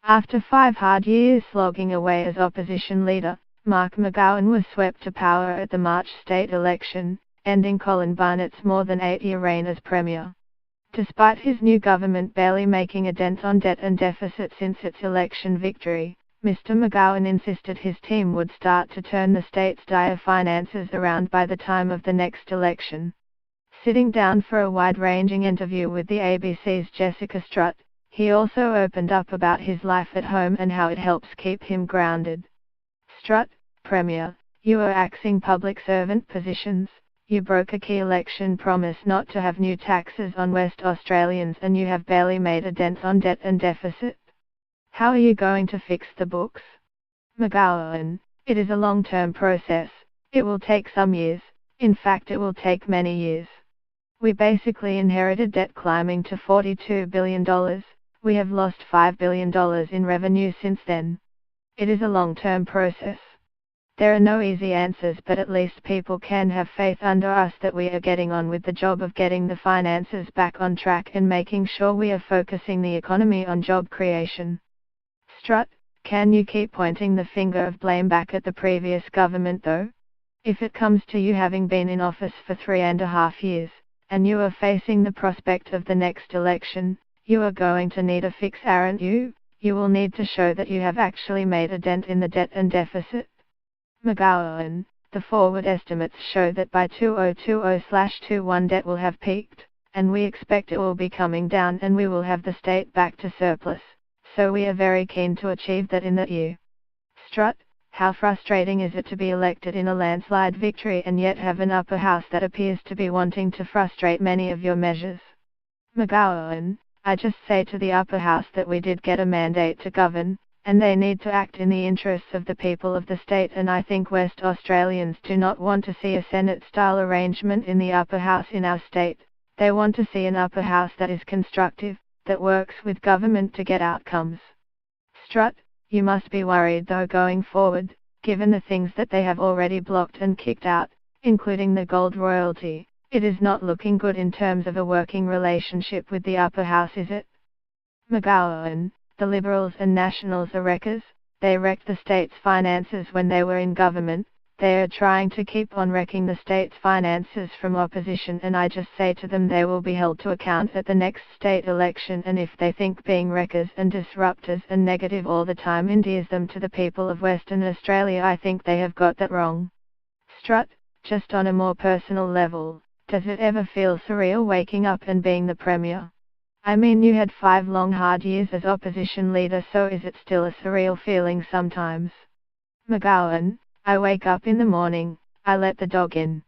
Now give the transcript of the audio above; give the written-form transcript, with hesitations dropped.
After 5 hard years slogging away as opposition leader, Mark McGowan was swept to power at the March state election, ending Colin Barnett's more than 8-year reign as Premier. Despite his new government barely making a dent on debt and deficit since its election victory, Mr. McGowan insisted his team would start to turn the state's dire finances around by the time of the next election. Sitting down for a wide-ranging interview with the ABC's Jessica Strutt, he also opened up about his life at home and how it helps keep him grounded. Strutt, Premier, you are axing public servant positions, you broke a key election promise not to have new taxes on West Australians, and you have barely made a dent on debt and deficit. How are you going to fix the books? McGowan, it is a long-term process, it will take some years, in fact it will take many years. We basically inherited debt climbing to $42 billion, we have lost $5 billion in revenue since then. It is a long-term process. There are no easy answers, but at least people can have faith under us that we are getting on with the job of getting the finances back on track and making sure we are focusing the economy on job creation. Strutt, can you keep pointing the finger of blame back at the previous government though? If it comes to you having been in office for 3.5 years, and you are facing the prospect of the next election, you are going to need a fix, aren't you? You will need to show that you have actually made a dent in the debt and deficit. McGowan, the forward estimates show that by 2020/21 debt will have peaked, and we expect it will be coming down and we will have the state back to surplus, so we are very keen to achieve that in that year. Strutt, how frustrating is it to be elected in a landslide victory and yet have an upper house that appears to be wanting to frustrate many of your measures? McGowan, I just say to the upper house that we did get a mandate to govern, and they need to act in the interests of the people of the state, and I think West Australians do not want to see a Senate-style arrangement in the upper house in our state. They want to see an upper house that is constructive, that works with government to get outcomes. Strutt, you must be worried though going forward, given the things that they have already blocked and kicked out, including the gold royalty. It is not looking good in terms of a working relationship with the upper house, is it? McGowan, the Liberals and Nationals are wreckers, they wrecked the state's finances when they were in government, they are trying to keep on wrecking the state's finances from opposition, and I just say to them they will be held to account at the next state election, and if they think being wreckers and disruptors and negative all the time endears them to the people of Western Australia, I think they have got that wrong. Strutt, just on a more personal level, does it ever feel surreal waking up and being the Premier? I mean, you had 5 long hard years as opposition leader, so is it still a surreal feeling sometimes? McGowan, I wake up in the morning, I let the dog in.